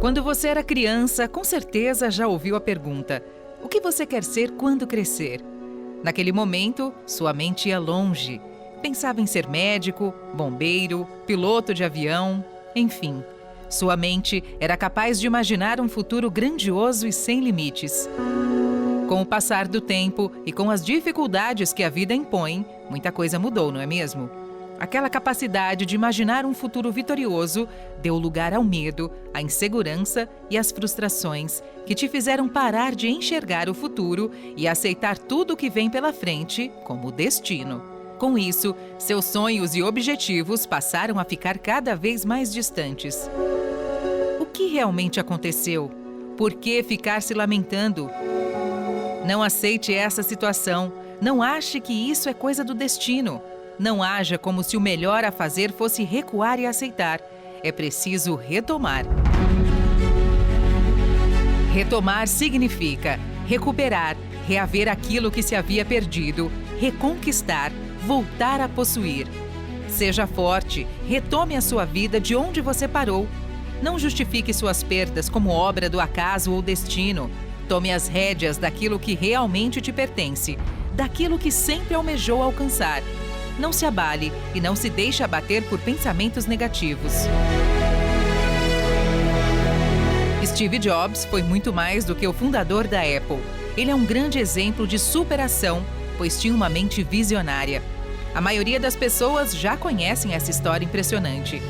Quando você era criança, com certeza já ouviu a pergunta: o que você quer ser quando crescer? Naquele momento, sua mente ia longe. Pensava em ser médico, bombeiro, piloto de avião, enfim. Sua mente era capaz de imaginar um futuro grandioso e sem limites. Com o passar do tempo e com as dificuldades que a vida impõe, muita coisa mudou, não é mesmo? Aquela capacidade de imaginar um futuro vitorioso deu lugar ao medo, à insegurança e às frustrações que te fizeram parar de enxergar o futuro e aceitar tudo o que vem pela frente como destino. Com isso, seus sonhos e objetivos passaram a ficar cada vez mais distantes. O que realmente aconteceu? Por que ficar se lamentando? Não aceite essa situação. Não ache que isso é coisa do destino. Não haja como se o melhor a fazer fosse recuar e aceitar. É preciso retomar. Retomar significa recuperar, reaver aquilo que se havia perdido, reconquistar, voltar a possuir. Seja forte, retome a sua vida de onde você parou. Não justifique suas perdas como obra do acaso ou destino. Tome as rédeas daquilo que realmente te pertence, daquilo que sempre almejou alcançar. Não se abale e não se deixe abater por pensamentos negativos. Steve Jobs foi muito mais do que o fundador da Apple. Ele é um grande exemplo de superação, pois tinha uma mente visionária. A maioria das pessoas já conhecem essa história impressionante.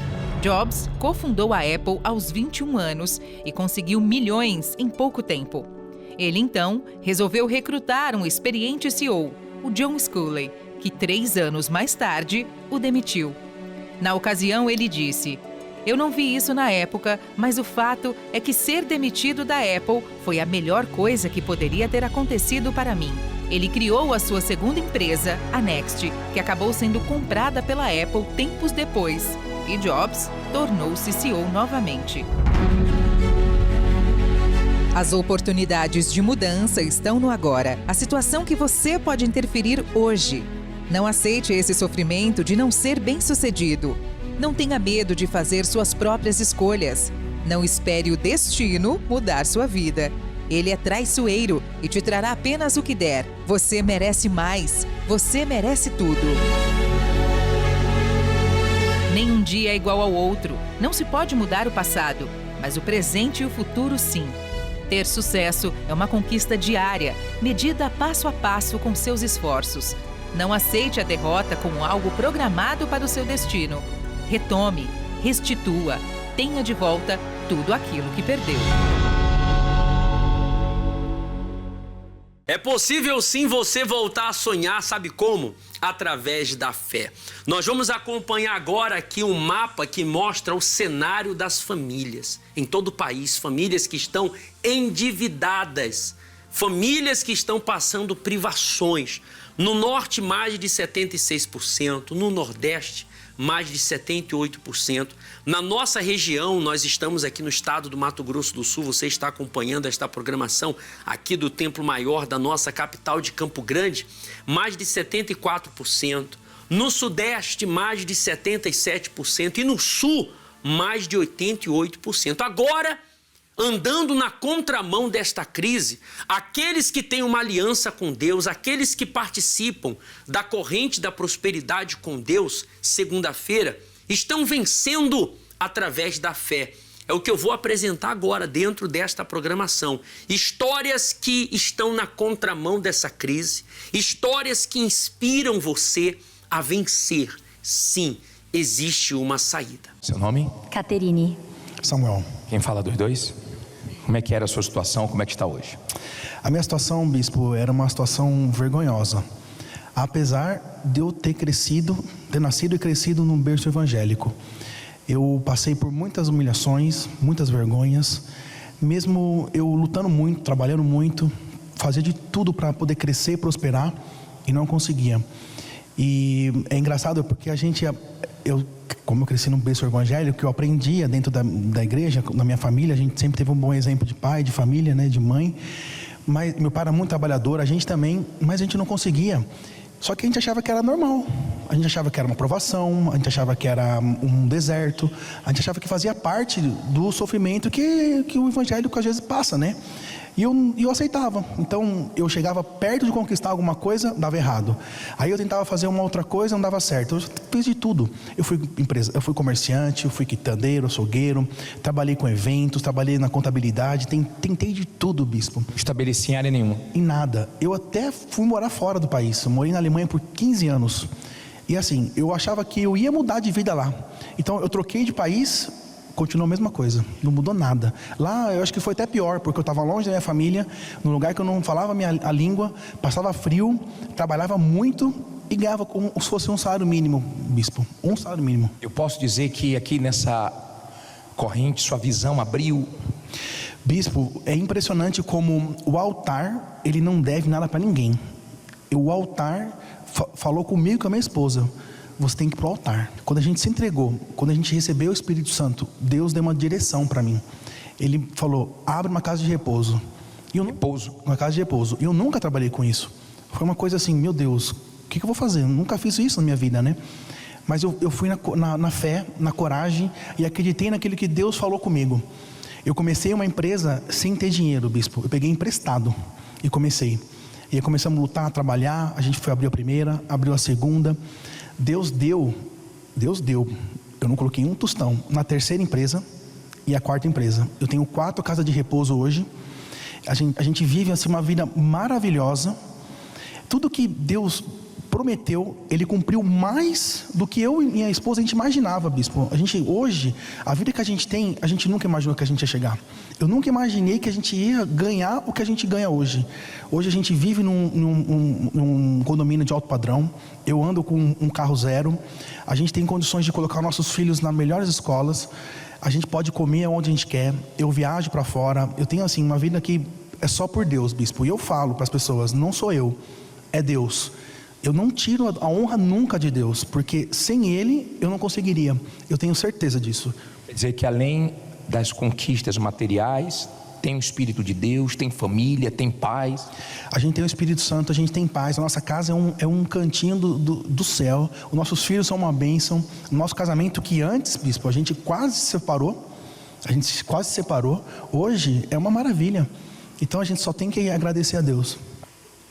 Jobs cofundou a Apple aos 21 anos e conseguiu milhões em pouco tempo. Ele, então, resolveu recrutar um experiente CEO, o John Sculley, que 3 anos mais tarde o demitiu. Na ocasião, ele disse: "Eu não vi isso na época, mas o fato é que ser demitido da Apple foi a melhor coisa que poderia ter acontecido para mim." Ele criou a sua segunda empresa, a Next, que acabou sendo comprada pela Apple tempos depois, e Jobs tornou-se CEO novamente. As oportunidades de mudança estão no agora, a situação que você pode interferir hoje. Não aceite esse sofrimento de não ser bem-sucedido. Não tenha medo de fazer suas próprias escolhas. Não espere o destino mudar sua vida. Ele é traiçoeiro e te trará apenas o que der. Você merece mais. Você merece tudo. Nenhum dia é igual ao outro. Não se pode mudar o passado, mas o presente e o futuro sim. Ter sucesso é uma conquista diária, medida passo a passo com seus esforços. Não aceite a derrota como algo programado para o seu destino. Retome, restitua, tenha de volta tudo aquilo que perdeu. É possível sim você voltar a sonhar, sabe como? Através da fé. Nós vamos acompanhar agora aqui um mapa que mostra o cenário das famílias em todo o país. Famílias que estão endividadas, famílias que estão passando privações. No norte, mais de 76%, no nordeste, mais de 78%. Na nossa região, nós estamos aqui no estado do Mato Grosso do Sul, você está acompanhando esta programação aqui do Templo Maior da nossa capital de Campo Grande, mais de 74%. No sudeste, mais de 77% e no sul, mais de 88%. Agora, andando na contramão desta crise, aqueles que têm uma aliança com Deus, aqueles que participam da corrente da prosperidade com Deus, segunda-feira, estão vencendo através da fé. É o que eu vou apresentar agora dentro desta programação. Histórias que estão na contramão dessa crise, histórias que inspiram você a vencer. Sim, existe uma saída. Seu nome? Caterine. Samuel. Quem fala dos dois? Como é que era a sua situação? Como é que está hoje? A minha situação, bispo, era uma situação vergonhosa. Apesar de eu ter nascido e crescido num berço evangélico. Eu passei por muitas humilhações, muitas vergonhas. Mesmo eu lutando muito, trabalhando muito, fazia de tudo para poder crescer, prosperar e não conseguia. E é engraçado porque como eu cresci num berço evangélico, eu aprendia dentro da igreja, na minha família, a gente sempre teve um bom exemplo de pai, de família, né, de mãe. Mas meu pai era muito trabalhador, a gente também, mas a gente não conseguia. Só que a gente achava que era normal. A gente achava que era uma provação, a gente achava que era um deserto, a gente achava que fazia parte do sofrimento que o evangélico às vezes passa, né? E eu aceitava. Então, eu chegava perto de conquistar alguma coisa, dava errado. Aí eu tentava fazer uma outra coisa, não dava certo. Eu fiz de tudo. Eu fui comerciante, eu fui quitandeiro, açougueiro, trabalhei com eventos, trabalhei na contabilidade, tentei de tudo, bispo. Estabeleci em área nenhuma? Em nada. Eu até fui morar fora do país. Eu morei na Alemanha por 15 anos. E assim, eu achava que eu ia mudar de vida lá. Então, eu troquei de país... Continuou a mesma coisa, não mudou nada. Lá eu acho que foi até pior, porque eu estava longe da minha família, num lugar que eu não falava a língua, passava frio, trabalhava muito e ganhava como se fosse um salário mínimo, bispo, um salário mínimo. Eu posso dizer que aqui nessa corrente sua visão abriu? Bispo, é impressionante como o altar, ele não deve nada para ninguém. O altar falou comigo e com a minha esposa: você tem que ir para o altar. Quando a gente se entregou, quando a gente recebeu o Espírito Santo, Deus deu uma direção para mim. Ele falou: abre uma casa de repouso. Uma casa de repouso. E eu nunca trabalhei com isso. Foi uma coisa assim, meu Deus, o que eu vou fazer? Eu nunca fiz isso na minha vida, né? Mas eu fui na fé, na coragem, e acreditei naquilo que Deus falou comigo. Eu comecei uma empresa sem ter dinheiro, bispo. Eu peguei emprestado e comecei. E aí começamos a lutar, a trabalhar. A gente foi abrir a primeira, abriu a segunda. Deus deu, eu não coloquei um tostão na terceira empresa e a quarta empresa. Eu tenho 4 casas de repouso hoje. A gente vive assim uma vida maravilhosa. Tudo que Deus prometeu, Ele cumpriu mais do que eu e minha esposa a gente imaginava, bispo. Hoje, a vida que a gente tem, a gente nunca imaginou que a gente ia chegar. Eu nunca imaginei que a gente ia ganhar o que a gente ganha hoje. Hoje a gente vive num condomínio de alto padrão. Eu ando com um carro zero. A gente tem condições de colocar nossos filhos nas melhores escolas. A gente pode comer onde a gente quer. Eu viajo para fora. Eu tenho assim uma vida que é só por Deus, bispo. E eu falo para as pessoas: não sou eu, é Deus. Eu não tiro a honra nunca de Deus, porque sem Ele eu não conseguiria. Eu tenho certeza disso. Quer dizer que além das conquistas materiais, tem o Espírito de Deus, tem família, tem paz. A gente tem o Espírito Santo, a gente tem paz. A nossa casa é um cantinho do céu. Os nossos filhos são uma bênção. O nosso casamento, que antes, bispo, a gente quase se separou. Hoje é uma maravilha. Então a gente só tem que agradecer a Deus.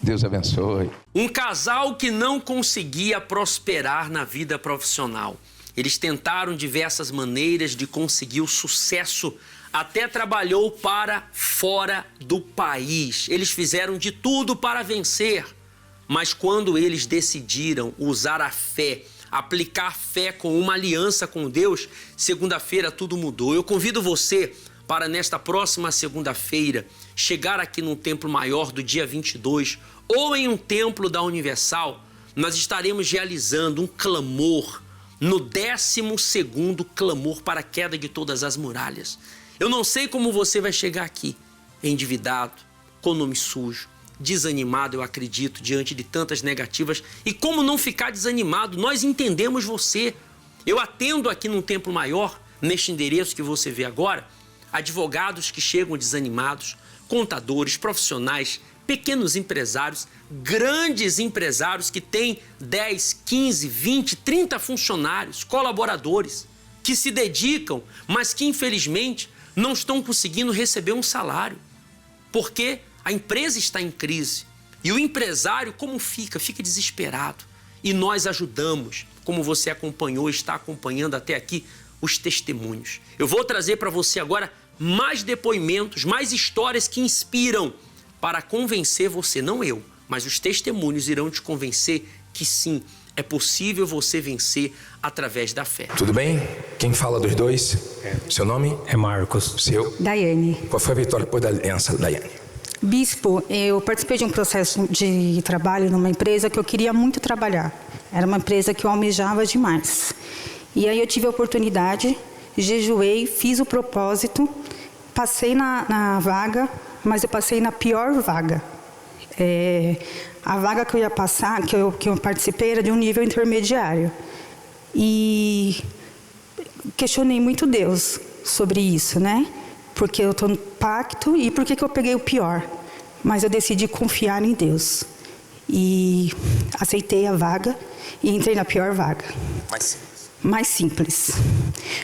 Deus abençoe. Um casal que não conseguia prosperar na vida profissional. Eles tentaram diversas maneiras de conseguir o sucesso, até trabalhou para fora do país. Eles fizeram de tudo para vencer, mas quando eles decidiram usar a fé, aplicar fé com uma aliança com Deus, segunda-feira tudo mudou. Eu convido você para nesta próxima segunda-feira chegar aqui num templo maior do dia 22 ou em um templo da Universal. Nós estaremos realizando um clamor no 12º clamor para a queda de todas as muralhas. Eu não sei como você vai chegar aqui, endividado, com nome sujo, desanimado, eu acredito, diante de tantas negativas. E como não ficar desanimado? Nós entendemos você. Eu atendo aqui num templo maior, neste endereço que você vê agora, advogados que chegam desanimados, contadores, profissionais, pequenos empresários, grandes empresários que têm 10, 15, 20, 30 funcionários, colaboradores, que se dedicam, mas que infelizmente não estão conseguindo receber um salário, porque a empresa está em crise. E o empresário, como fica? Fica desesperado. E nós ajudamos, como você acompanhou, está acompanhando até aqui, os testemunhos. Eu vou trazer para você agora mais depoimentos, mais histórias que inspiram para convencer você, não eu, mas os testemunhos irão te convencer que sim, é possível você vencer através da fé. Tudo bem? Quem fala dos dois? Seu nome? É Marcos. Seu? Daiane. Qual foi a vitória depois da aliança, Daiane? Bispo, eu participei de um processo de trabalho numa empresa que eu queria muito trabalhar. Era uma empresa que eu almejava demais. E aí eu tive a oportunidade, jejuei, fiz o propósito, passei na vaga, mas eu passei na pior vaga. A vaga que eu ia passar, que eu participei, era de um nível intermediário. E questionei muito Deus sobre isso, né? Porque eu estou no pacto e por que eu peguei o pior? Mas eu decidi confiar em Deus. e aceitei a vaga e entrei na pior vaga. Mais simples.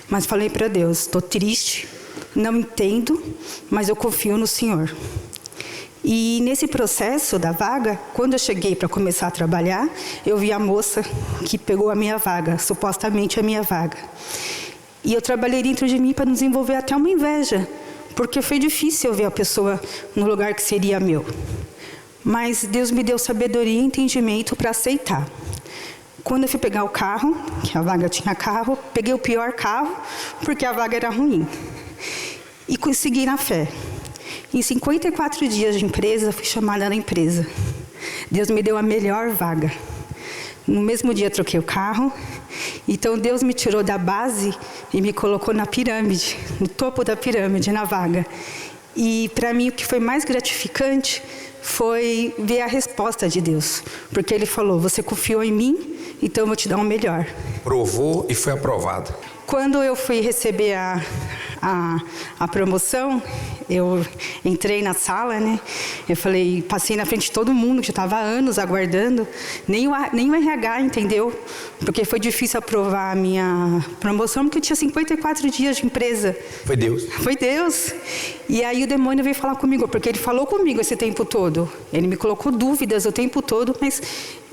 Mas falei para Deus, estou triste, não entendo, mas eu confio no Senhor. E nesse processo da vaga, quando eu cheguei para começar a trabalhar, eu vi a moça que pegou a minha vaga, supostamente a minha vaga. E eu trabalhei dentro de mim para desenvolver até uma inveja, porque foi difícil eu ver a pessoa no lugar que seria meu. Mas Deus me deu sabedoria e entendimento para aceitar. Quando eu fui pegar o carro, que a vaga tinha carro, peguei o pior carro, porque a vaga era ruim. E consegui na fé. Em 54 dias de empresa, fui chamada na empresa. Deus me deu a melhor vaga. No mesmo dia, troquei o carro. Então, Deus me tirou da base e me colocou na pirâmide, no topo da pirâmide, na vaga. E, para mim, o que foi mais gratificante foi ver a resposta de Deus. Porque Ele falou, você confiou em mim, então eu vou te dar o melhor. Provou e foi aprovado. Quando eu fui receber a promoção, eu entrei na sala, né? Eu falei, passei na frente de todo mundo, que já estava há anos aguardando. Nem o RH entendeu, porque foi difícil aprovar a minha promoção, porque eu tinha 54 dias de empresa. Foi Deus. Foi Deus. E aí o demônio veio falar comigo, porque ele falou comigo esse tempo todo. Ele me colocou dúvidas o tempo todo, mas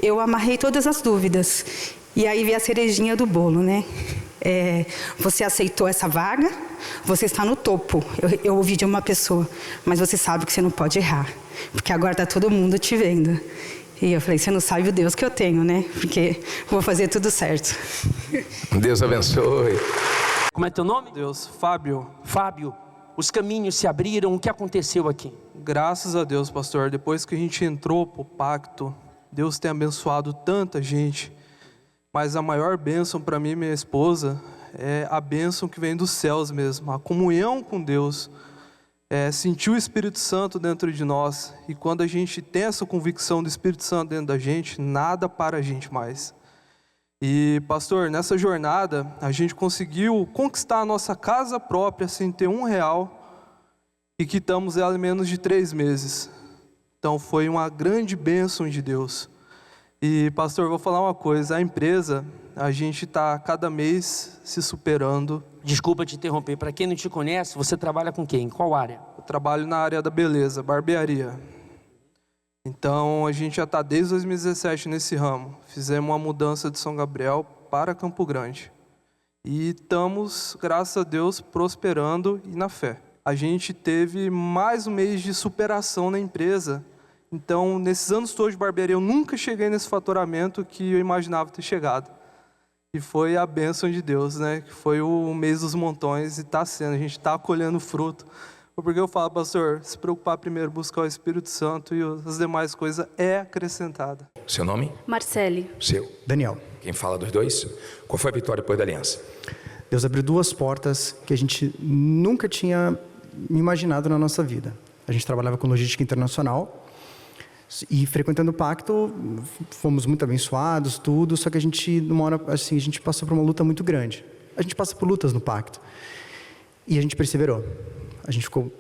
eu amarrei todas as dúvidas. E aí veio a cerejinha do bolo, né? Você aceitou essa vaga, você está no topo. Eu ouvi de uma pessoa, mas você sabe que você não pode errar, porque agora está todo mundo te vendo. E eu falei, você não sabe o Deus que eu tenho, né? Porque vou fazer tudo certo. Deus abençoe. Como é teu nome? Deus, Fábio. Fábio, os caminhos se abriram, o que aconteceu aqui? Graças a Deus, pastor, depois que a gente entrou pro pacto, Deus tem abençoado tanta gente. Mas a maior bênção para mim e minha esposa é a bênção que vem dos céus mesmo. A comunhão com Deus, sentir o Espírito Santo dentro de nós. E quando a gente tem essa convicção do Espírito Santo dentro da gente, nada para a gente mais. E pastor, nessa jornada a gente conseguiu conquistar a nossa casa própria sem ter R$1 e quitamos ela em menos de 3 meses. Então foi uma grande bênção de Deus. E pastor, vou falar uma coisa, a empresa, a gente está cada mês se superando. Desculpa te interromper, para quem não te conhece, você trabalha com quem? Em qual área? Eu trabalho na área da beleza, barbearia. Então a gente já está desde 2017 nesse ramo. Fizemos uma mudança de São Gabriel para Campo Grande. E estamos, graças a Deus, prosperando e na fé. A gente teve mais um mês de superação na empresa. Então, nesses anos todos de barbearia, eu nunca cheguei nesse faturamento que eu imaginava ter chegado. E foi a bênção de Deus, né? Que foi o mês dos montões e está sendo. A gente está colhendo fruto. Porque eu falo, pastor, se preocupar primeiro, buscar o Espírito Santo e as demais coisas é acrescentada. Seu nome? Marcele. Seu. Daniel. Quem fala dos dois? Qual foi a vitória depois da aliança? Deus abriu 2 portas que a gente nunca tinha imaginado na nossa vida. A gente trabalhava com logística internacional. E frequentando o pacto, fomos muito abençoados, tudo, só que a gente, numa hora, assim, a gente passou por uma luta muito grande. A gente passa por lutas no pacto. E a gente perseverou. A gente ficou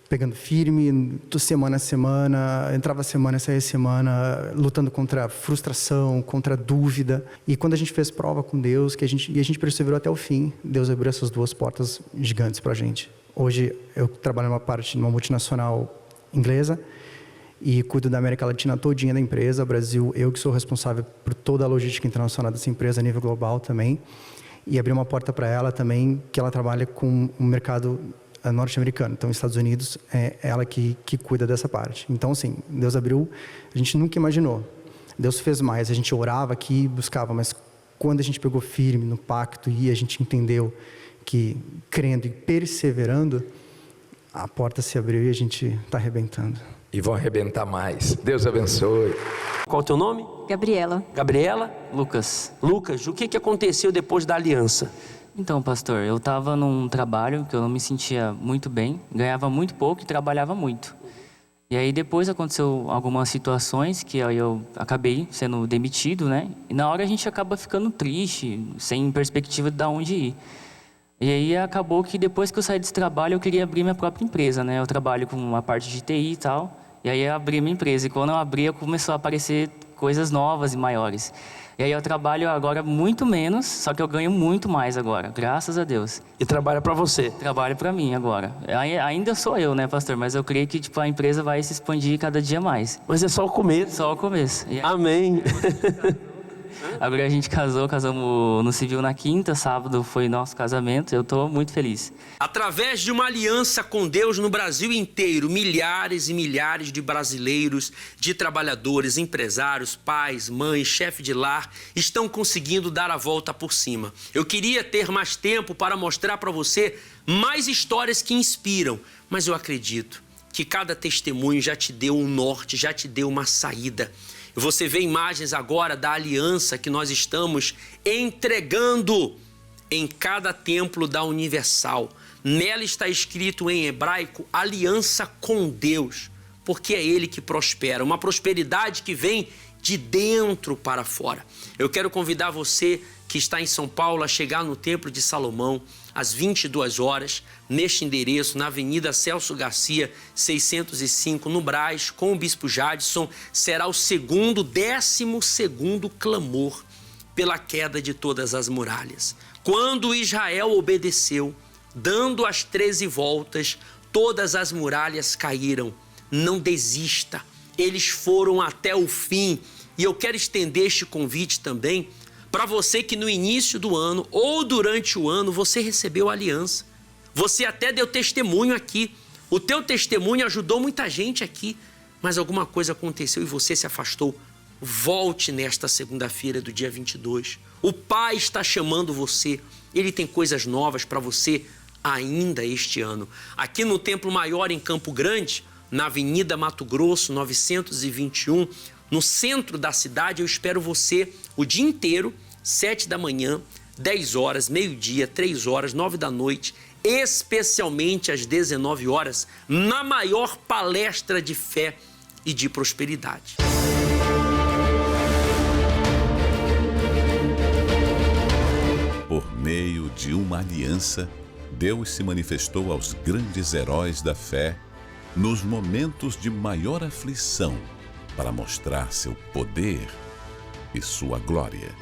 pegando firme, semana a semana, entrava semana, saía semana, lutando contra a frustração, contra a dúvida. E quando a gente fez prova com Deus, a gente perseverou até o fim, Deus abriu essas 2 portas gigantes para a gente. Hoje eu trabalho numa multinacional inglesa, e cuido da América Latina todinha da empresa, Brasil, eu que sou responsável por toda a logística internacional dessa empresa a nível global também, e abri uma porta para ela também, que ela trabalha com o mercado norte-americano, então Estados Unidos é ela que cuida dessa parte. Então assim, Deus abriu, a gente nunca imaginou, Deus fez mais, a gente orava aqui, buscava, mas quando a gente pegou firme no pacto e a gente entendeu que crendo e perseverando, a porta se abriu e a gente está arrebentando. E vão arrebentar mais. Deus abençoe. Qual o teu nome? Gabriela. Gabriela? Lucas. Lucas, o que aconteceu depois da aliança? Então, pastor, eu estava num trabalho que eu não me sentia muito bem, ganhava muito pouco e trabalhava muito. E aí depois aconteceu algumas situações que aí eu acabei sendo demitido, né? E na hora a gente acaba ficando triste, sem perspectiva de onde ir. E aí acabou que depois que eu saí desse trabalho eu queria abrir minha própria empresa, né? Eu trabalho com uma parte de TI e tal. E aí eu abri minha empresa. E quando eu abri, começou a aparecer coisas novas e maiores. E aí eu trabalho agora muito menos, só que eu ganho muito mais agora, graças a Deus. E trabalha para você? Trabalho para mim agora. Ainda sou eu, né, pastor? Mas eu creio que a empresa vai se expandir cada dia mais. Mas é só o começo. Só o começo. Amém. Agora a gente casamos no civil na quinta, sábado foi nosso casamento, eu estou muito feliz. Através de uma aliança com Deus no Brasil inteiro, milhares e milhares de brasileiros, de trabalhadores, empresários, pais, mães, chefe de lar, estão conseguindo dar a volta por cima. Eu queria ter mais tempo para mostrar para você mais histórias que inspiram, mas eu acredito que cada testemunho já te deu um norte, já te deu uma saída. Você vê imagens agora da aliança que nós estamos entregando em cada templo da Universal. Nela está escrito em hebraico, aliança com Deus, porque é Ele que prospera, uma prosperidade que vem de dentro para fora. Eu quero convidar você que está em São Paulo a chegar no Templo de Salomão às 22 horas, neste endereço, na Avenida Celso Garcia, 605, no Brás, com o Bispo Jadson. Será o 12º clamor pela queda de todas as muralhas. Quando Israel obedeceu, dando as 13 voltas, todas as muralhas caíram. Não desista, eles foram até o fim. E eu quero estender este convite também para você que no início do ano ou durante o ano você recebeu a aliança. Você até deu testemunho aqui. O teu testemunho ajudou muita gente aqui, mas alguma coisa aconteceu e você se afastou. Volte nesta segunda-feira do dia 22. O Pai está chamando você. Ele tem coisas novas para você ainda este ano. Aqui no Templo Maior em Campo Grande, na Avenida Mato Grosso, 921, no centro da cidade, eu espero você o dia inteiro, 7 da manhã, 10 horas, meio-dia, 3 horas, 9 da noite, especialmente às 19 horas, na maior palestra de fé e de prosperidade. Por meio de uma aliança, Deus se manifestou aos grandes heróis da fé nos momentos de maior aflição para mostrar seu poder e sua glória.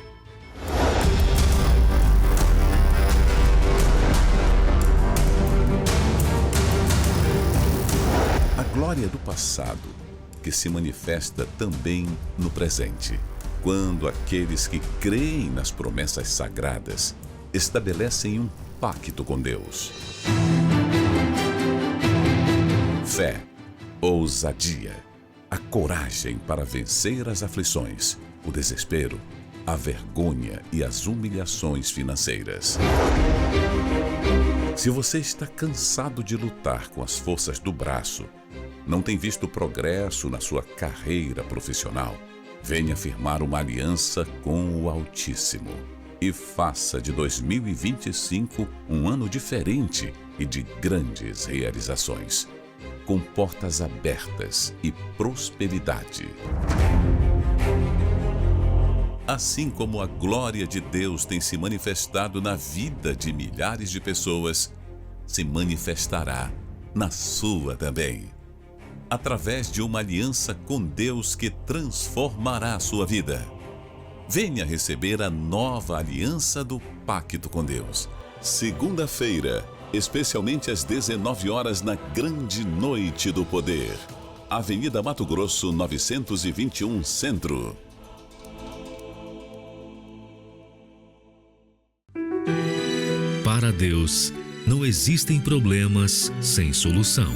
A glória do passado, que se manifesta também no presente, quando aqueles que creem nas promessas sagradas estabelecem um pacto com Deus. Fé, ousadia, a coragem para vencer as aflições, o desespero, a vergonha e as humilhações financeiras. Se você está cansado de lutar com as forças do braço, não tem visto progresso na sua carreira profissional, venha firmar uma aliança com o Altíssimo e faça de 2025 um ano diferente e de grandes realizações, com portas abertas e prosperidade. Assim como a glória de Deus tem se manifestado na vida de milhares de pessoas, se manifestará na sua também, através de uma aliança com Deus que transformará a sua vida. Venha receber a nova aliança do Pacto com Deus. Segunda-feira, especialmente às 19 horas na Grande Noite do Poder. Avenida Mato Grosso, 921 Centro. Para Deus, não existem problemas sem solução.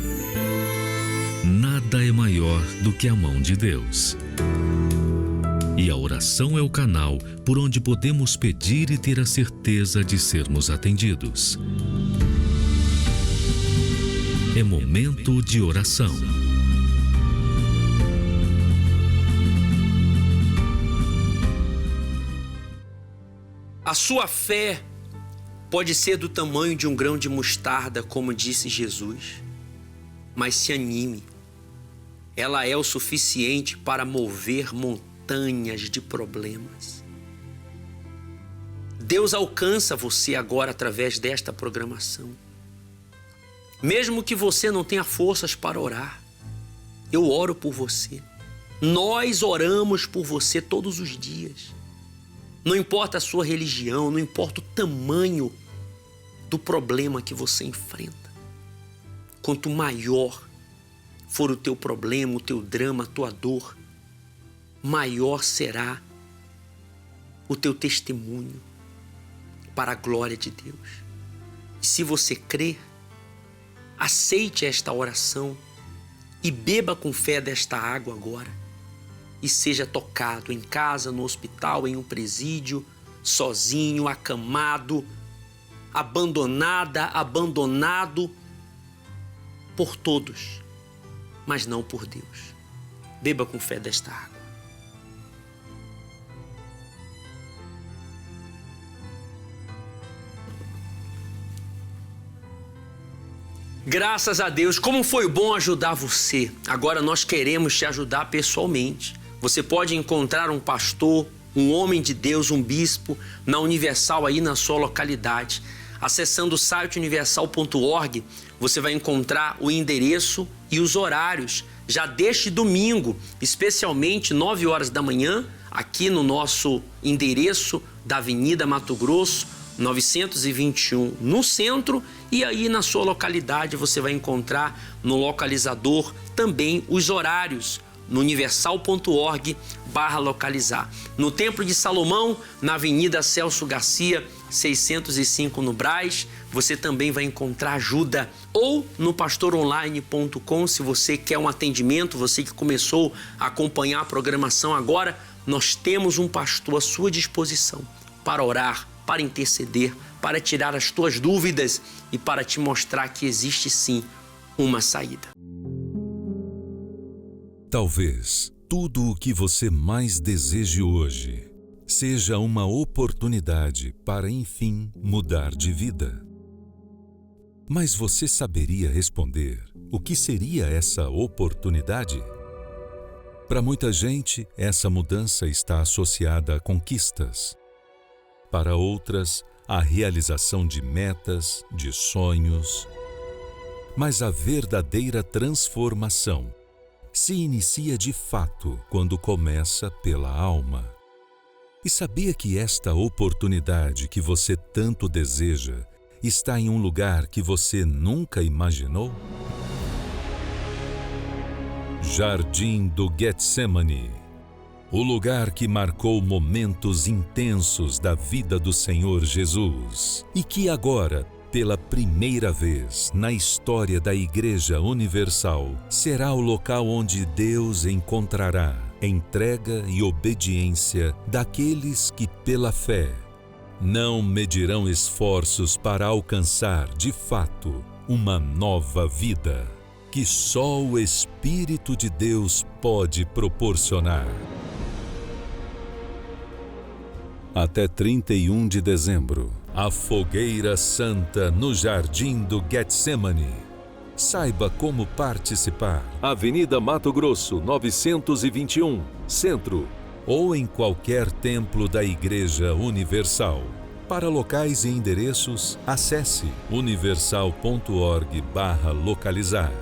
Nada é maior do que a mão de Deus. E a oração é o canal por onde podemos pedir e ter a certeza de sermos atendidos. É momento de oração. A sua fé pode ser do tamanho de um grão de mostarda, como disse Jesus, mas se anime. Ela é o suficiente para mover montanhas de problemas. Deus alcança você agora através desta programação. Mesmo que você não tenha forças para orar, Eu oro por você. Nós oramos por você todos os dias. Não importa a sua religião, não importa o tamanho do problema que você enfrenta. Quanto maior for o teu problema, o teu drama, a tua dor, maior será o teu testemunho para a glória de Deus. E se você crer, aceite esta oração e beba com fé desta água agora. E seja tocado em casa, no hospital, em um presídio, sozinho, acamado, abandonada, abandonado por todos, mas não por Deus. Beba com fé desta água. Graças a Deus, como foi bom ajudar você. Agora nós queremos te ajudar pessoalmente. Você pode encontrar um pastor, um homem de Deus, um bispo na Universal aí na sua localidade. Acessando o site universal.org, você vai encontrar o endereço e os horários já deste domingo, especialmente 9 horas da manhã, aqui no nosso endereço da Avenida Mato Grosso, 921 no centro, e aí na sua localidade você vai encontrar no localizador também os horários no universal.org/localizar. No Templo de Salomão, na Avenida Celso Garcia, 605 no Brás, você também vai encontrar ajuda. Ou no pastoronline.com, se você quer um atendimento, você que começou a acompanhar a programação agora, nós temos um pastor à sua disposição para orar, para interceder, para tirar as tuas dúvidas e para te mostrar que existe sim uma saída. Talvez tudo o que você mais deseje hoje seja uma oportunidade para, enfim, mudar de vida. Mas você saberia responder o que seria essa oportunidade? Para muita gente, essa mudança está associada a conquistas. Para outras, a realização de metas, de sonhos. Mas a verdadeira transformação se inicia de fato quando começa pela alma. E sabia que esta oportunidade que você tanto deseja está em um lugar que você nunca imaginou? Jardim do Getsemane, o lugar que marcou momentos intensos da vida do Senhor Jesus e que agora, pela primeira vez na história da Igreja Universal, será o local onde Deus encontrará entrega e obediência daqueles que, pela fé, não medirão esforços para alcançar, de fato, uma nova vida que só o Espírito de Deus pode proporcionar. Até 31 de dezembro, a Fogueira Santa no Jardim do Getsemane. Saiba como participar. Avenida Mato Grosso, 921, Centro. Ou em qualquer templo da Igreja Universal. Para locais e endereços, acesse universal.org/localizar.